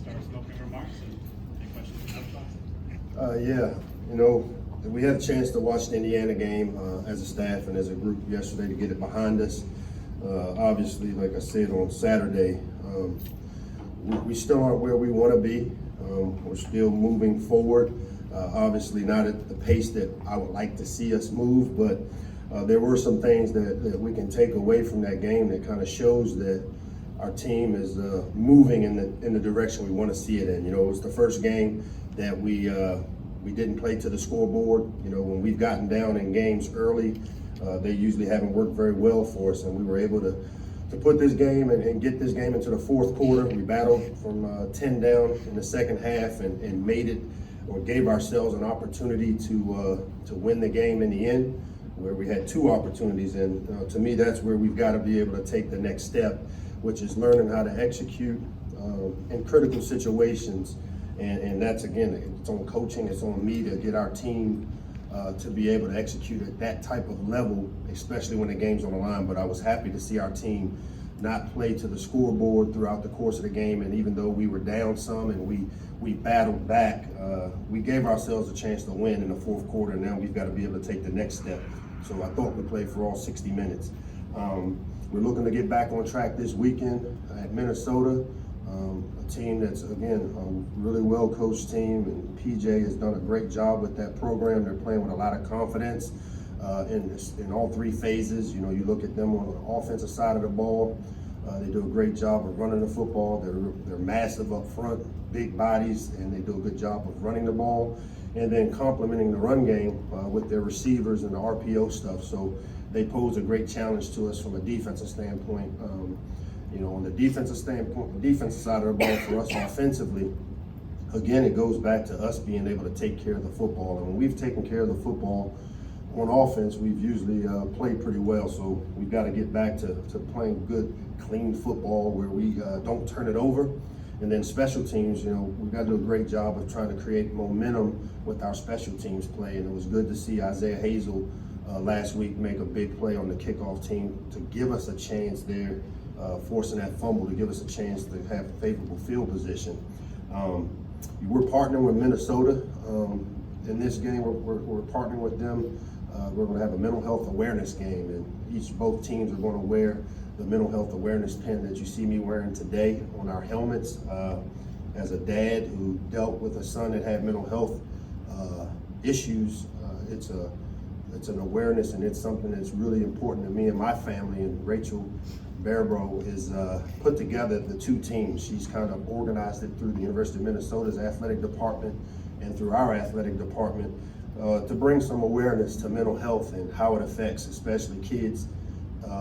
Start with opening remarks and any questions from Coach Locksley. Yeah, you know, we had a chance to watch the Indiana game as a staff and as a group yesterday to get it behind us. Obviously, like I said on Saturday, we still aren't where we want to be. We're still moving forward. Obviously, not at the pace that I would like to see us move, but there were some things that we can take away from that game that kind of shows that our team is moving in the direction we want to see it in. You know, it was the first game that we didn't play to the scoreboard. You know, when we've gotten down in games early, they usually haven't worked very well for us, and we were able to put this game and get this game into the fourth quarter. We battled from 10 down in the second half and made it, or gave ourselves an opportunity to win the game in the end, where we had two opportunities. And to me, that's where we've got to be able to take the next step, which is learning how to execute in critical situations. And that's, again, it's on coaching, it's on me to get our team to be able to execute at that type of level, especially when the game's on the line. But I was happy to see our team not play to the scoreboard throughout the course of the game. And even though we were down some and we battled back, we gave ourselves a chance to win in the fourth quarter. And now we've got to be able to take the next step. So I thought we played for all 60 minutes. We're looking to get back on track this weekend at Minnesota. A team that's, again, a really well-coached team, and PJ has done a great job with that program. They're playing with a lot of confidence in all three phases. You know, you look at them on the offensive side of the ball, they do a great job of running the football. They're massive up front, big bodies, and they do a good job of running the ball, and then complementing the run game with their receivers and the RPO stuff. So they pose a great challenge to us from a defensive standpoint. You know, on the defensive standpoint, the defensive side of the ball for us offensively, again, it goes back to us being able to take care of the football. And when we've taken care of the football on offense, we've usually played pretty well. So we've got to get back to playing good, clean football where we don't turn it over. And then special teams, you know, we've got to do a great job of trying to create momentum with our special teams play. And it was good to see Isaiah Hazel last week make a big play on the kickoff team to give us a chance there. Forcing that fumble to give us a chance to have favorable field position. We're partnering with Minnesota in this game. We're partnering with them. We're going to have a mental health awareness game, and both teams are going to wear the mental health awareness pin that you see me wearing today on our helmets. As a dad who dealt with a son that had mental health issues, it's an awareness, and it's something that's really important to me and my family. And Rachel Barbro is put together the two teams. She's kind of organized it through the University of Minnesota's athletic department and through our athletic department to bring some awareness to mental health and how it affects especially kids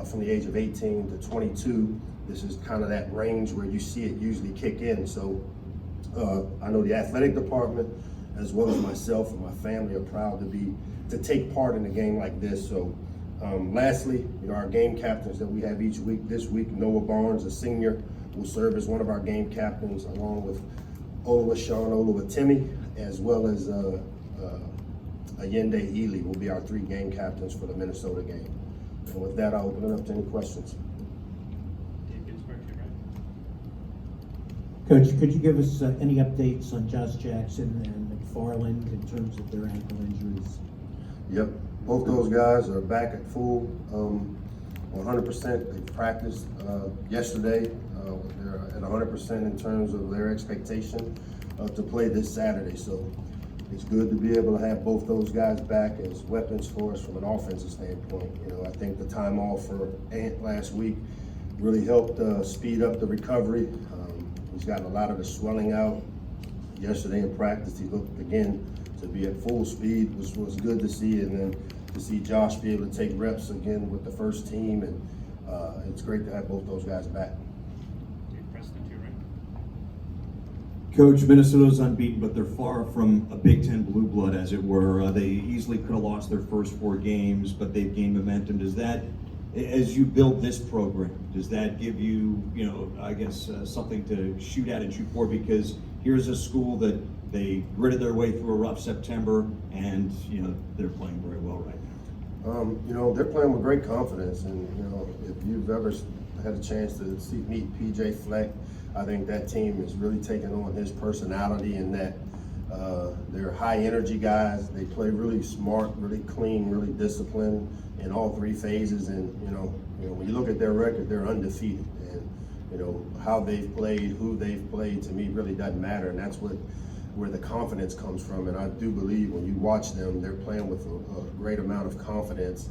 from the age of 18 to 22. This is kind of that range where you see it usually kick in. So I know the athletic department, as well as myself and my family, are proud to take part in a game like this. So lastly, you know, our game captains that we have each week. This week, Noah Barnes, a senior, will serve as one of our game captains, along with Oluwatimi, as well as Ayende Ely will be our three game captains for the Minnesota game. And with that, I'll open it up to any questions. Coach, could you give us any updates on Josh Jackson and McFarland in terms of their ankle injuries? Yep, both those guys are back at full 100%. They practiced yesterday. They're at 100% in terms of their expectation to play this Saturday. So it's good to be able to have both those guys back as weapons for us from an offensive standpoint. You know, I think the time off for Ant last week really helped speed up the recovery. He's gotten a lot of the swelling out. Yesterday in practice, he looked again to be at full speed, which was good to see. And then to see Josh be able to take reps again with the first team, and it's great to have both those guys back. Coach, Minnesota's unbeaten, but they're far from a Big Ten blue blood, as it were. They easily could have lost their first 4 games, but they've gained momentum. Does that, as you build this program, does that give you, I guess, something to shoot at and shoot for? Because here's a school that they gritted their way through a rough September, and they're playing very well right now. They're playing with great confidence, and if you've ever had a chance to meet PJ Fleck. I think that team is really taking on his personality in that they're high energy guys. They play really smart, really clean, really disciplined in all three phases. And when you look at their record, they're undefeated. And how they've played, who they've played, to me really doesn't matter. And that's where the confidence comes from. And I do believe when you watch them, they're playing with a great amount of confidence.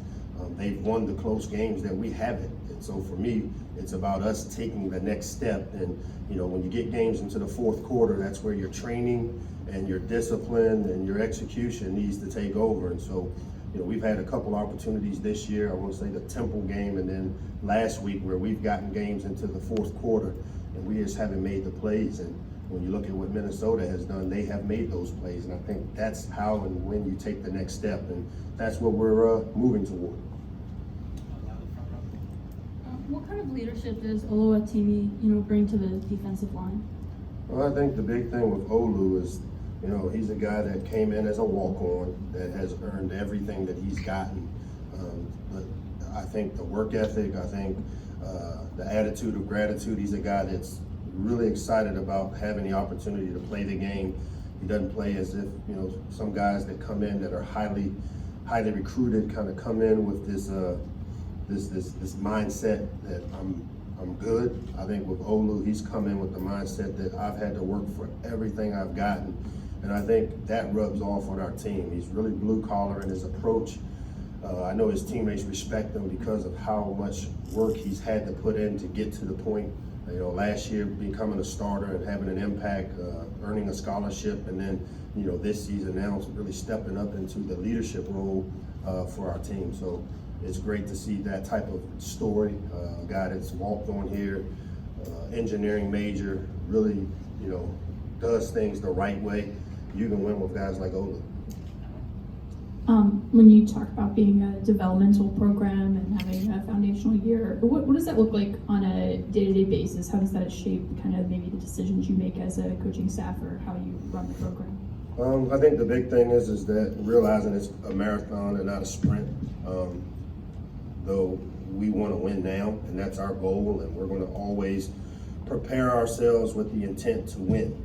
They've won the close games that we haven't. And so for me, it's about us taking the next step. And when you get games into the fourth quarter, that's where your training and your discipline and your execution needs to take over. And so we've had a couple opportunities this year. I want to say the Temple game, and then last week where we've gotten games into the fourth quarter and we just haven't made the plays. And when you look at what Minnesota has done, they have made those plays. And I think that's how and when you take the next step. And that's what we're moving toward. What kind of leadership does Oluwatimi, bring to the defensive line? Well, I think the big thing with Olu is, he's a guy that came in as a walk-on that has earned everything that he's gotten. But I think the work ethic, I think the attitude of gratitude, he's a guy that's really excited about having the opportunity to play the game. He doesn't play as if, some guys that come in that are highly recruited kind of come in with this mindset that I'm good. I think with Olu, he's come in with the mindset that I've had to work for everything I've gotten. And I think that rubs off on our team. He's really blue collar in his approach. I know his teammates respect him because of how much work he's had to put in to get to the point. Last year becoming a starter and having an impact, earning a scholarship, and then, this season now really stepping up into the leadership role for our team. So it's great to see that type of story. A guy that's walked on here, engineering major, really, does things the right way. You can win with guys like Ola. When you talk about being a developmental program and having a foundational year, what does that look like on a day-to-day basis? How does that shape kind of maybe the decisions you make as a coaching staff or how you run the program? I think the big thing is that realizing it's a marathon and not a sprint. Though we want to win now, and that's our goal, and we're going to always prepare ourselves with the intent to win.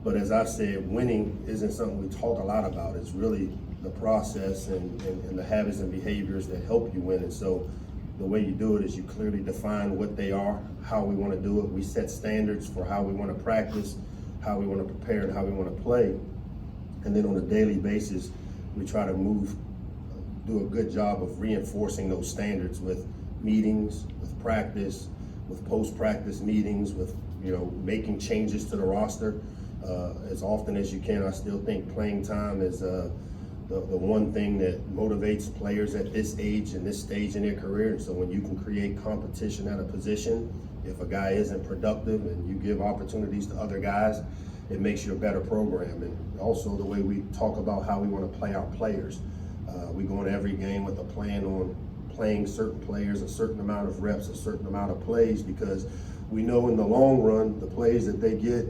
But as I said, winning isn't something we talk a lot about. It's really the process and the habits and behaviors that help you win. And so the way you do it is you clearly define what they are, how we want to do it. We set standards for how we want to practice, how we want to prepare, and how we want to play. And then on a daily basis, we try to do a good job of reinforcing those standards with meetings, with practice, with post-practice meetings, with making changes to the roster as often as you can. I still think playing time is the one thing that motivates players at this age and this stage in their career. And so when you can create competition at a position, if a guy isn't productive and you give opportunities to other guys, it makes you a better program. And also the way we talk about how we want to play our players. We go into every game with a plan on playing certain players a certain amount of reps, a certain amount of plays, because we know in the long run, the plays that they get,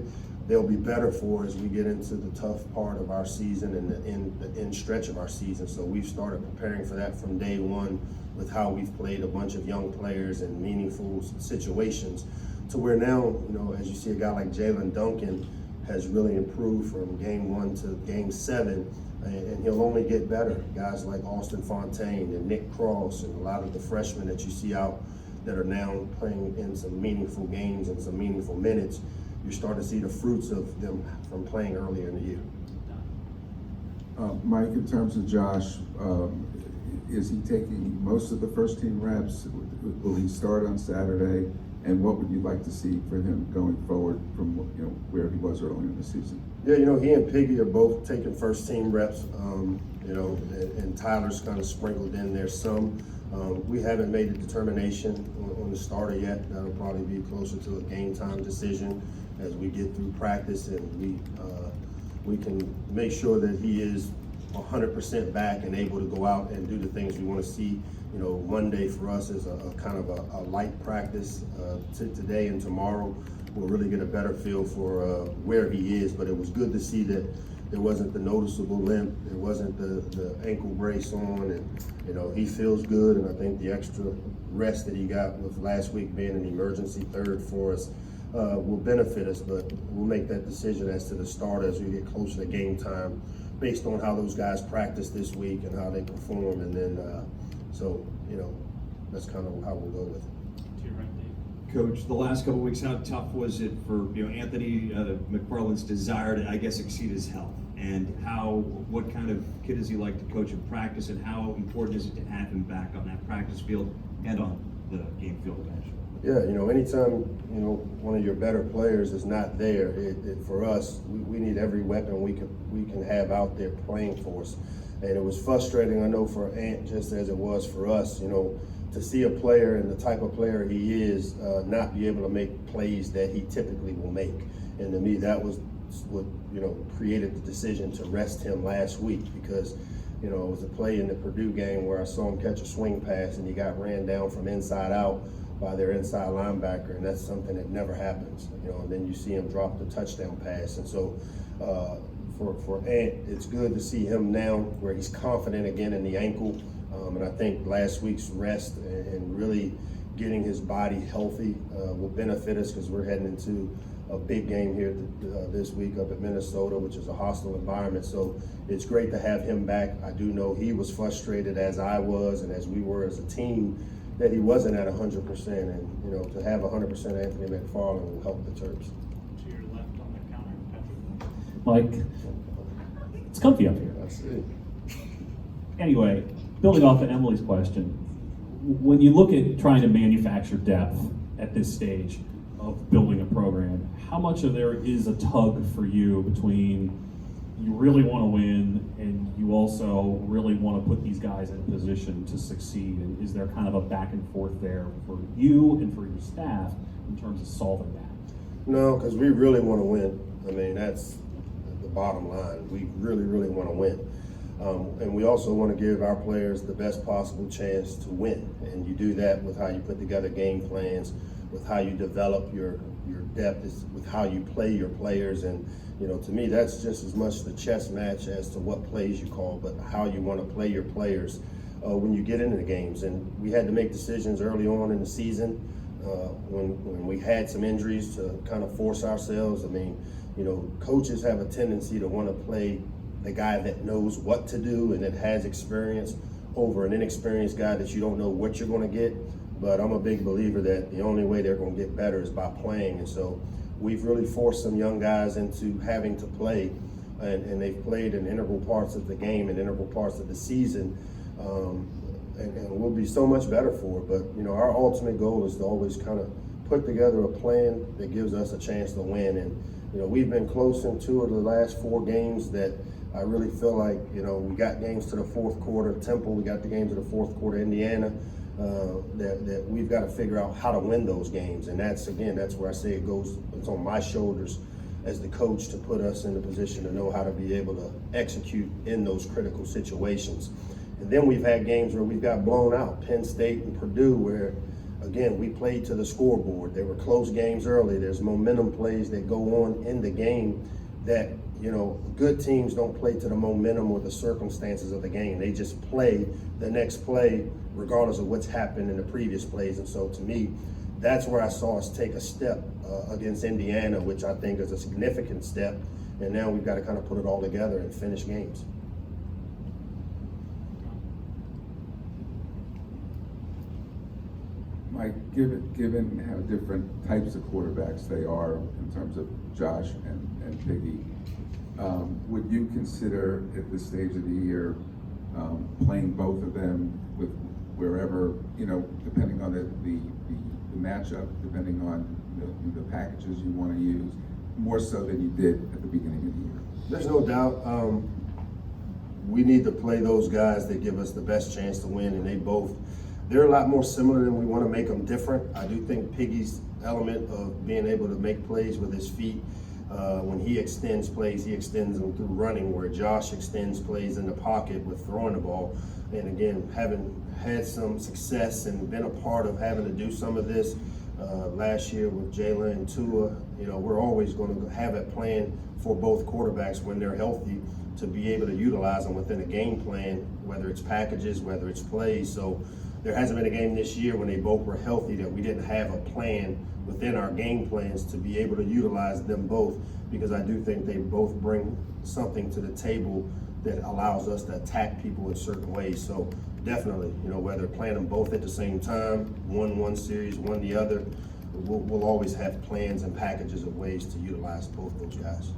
they'll be better for as we get into the tough part of our season and the end stretch of our season. So we've started preparing for that from day one with how we've played a bunch of young players in meaningful situations to where now, as you see a guy like Jalen Duncan has really improved from game 1 to game 7. And he'll only get better. Guys like Austin Fontaine and Nick Cross and a lot of the freshmen that you see out that are now playing in some meaningful games and some meaningful minutes, you're starting to see the fruits of them from playing earlier in the year. Mike, in terms of Josh, is he taking most of the first team reps? Will he start on Saturday? And what would you like to see for him going forward from where he was earlier in the season? Yeah, he and Piggy are both taking first team reps, and Tyler's kind of sprinkled in there some. We haven't made a determination on the starter yet. That'll probably be closer to a game time decision as we get through practice and we can make sure that he is 100% back and able to go out and do the things we want to see. Monday for us is a kind of a light practice. Today and tomorrow we'll really get a better feel for where he is. But it was good to see that there wasn't the noticeable limp, there wasn't the ankle brace on, and he feels good. And I think the extra rest that he got with last week being an emergency third for us will benefit us. But we'll make that decision as to the start as we get closer to game time, based on how those guys practice this week and how they perform. And then, that's kind of how we'll go with it. To your right, Dave. Coach, the last couple of weeks, how tough was it for Anthony McFarland's desire to, I guess, exceed his health? And what kind of kid is he like to coach in practice, and how important is it to have him back on that practice field and on the game field eventually? Yeah, anytime, one of your better players is not there, for us, we need every weapon we can have out there playing for us. And it was frustrating, I know, for Ant, just as it was for us, to see a player and the type of player he is not be able to make plays that he typically will make. And to me, that was what, created the decision to rest him last week, because, it was a play in the Purdue game where I saw him catch a swing pass and he got ran down from inside out by their inside linebacker, and that's something that never happens, and then you see him drop the touchdown pass. And so for Ant, it's good to see him now where he's confident again in the ankle. And I think last week's rest and really getting his body healthy will benefit us, because we're heading into a big game here this week up at Minnesota, which is a hostile environment. So it's great to have him back. I do know he was frustrated, as I was and as we were as a team, that he wasn't at 100%. And, to have 100% Anthony McFarland will help the Terps. To your left on the counter, Patrick. Mike, it's comfy up here. That's it. Anyway, building off of Emily's question, when you look at trying to manufacture depth at this stage of building a program, how much of there is a tug for you between you really want to win and you also really want to put these guys in a position to succeed? And is there kind of a back and forth there for you and for your staff in terms of solving that? No, because we really want to win. I mean, that's the bottom line. We really, really want to win. And we also want to give our players the best possible chance to win. And you do that with how you put together game plans, with how you develop your depth, with how you play your players. And, to me, that's just as much the chess match as to what plays you call, but how you want to play your players when you get into the games. And we had to make decisions early on in the season when we had some injuries to kind of force ourselves. I mean, coaches have a tendency to want to play the guy that knows what to do and that has experience over an inexperienced guy that you don't know what you're going to get. But I'm a big believer that the only way they're going to get better is by playing. And so we've really forced some young guys into having to play, and they've played in integral parts of the game and integral parts of the season. And we'll be so much better for it. But, our ultimate goal is to always kind of put together a plan that gives us a chance to win. And, we've been close in 2 of the last 4 games that I really feel like, we got games to the fourth quarter. Temple, we got the game to the fourth quarter. Indiana, that we've got to figure out how to win those games. And that's where I say it's on my shoulders as the coach to put us in a position to know how to be able to execute in those critical situations. And then we've had games where we've got blown out, Penn State and Purdue, where, again, we played to the scoreboard. They were close games early. There's momentum plays that go on in the game that, good teams don't play to the momentum or the circumstances of the game. They just play the next play regardless of what's happened in the previous plays. And so to me, that's where I saw us take a step against Indiana, which I think is a significant step. And now we've got to kind of put it all together and finish games. Mike, given how different types of quarterbacks they are in terms of Josh and Piggy, would you consider at this stage of the year playing both of them with wherever, depending on the matchup, depending on the packages you want to use, more so than you did at the beginning of the year? There's no doubt we need to play those guys that give us the best chance to win, and they're a lot more similar than we want to make them different. I do think Piggy's element of being able to make plays with his feet, when he extends plays, he extends them through running, where Josh extends plays in the pocket with throwing the ball. And again, having had some success and been a part of having to do some of this, Last year with Jalen and Tua, you know, we're always going to have a plan for both quarterbacks when they're healthy to be able to utilize them within a game plan, whether it's packages, whether it's plays. So there hasn't been a game this year when they both were healthy that we didn't have a plan within our game plans to be able to utilize them both, because I do think they both bring something to the table that allows us to attack people in certain ways. So definitely, you know, whether playing them both at the same time, one series, one the other, we'll always have plans and packages of ways to utilize both those guys.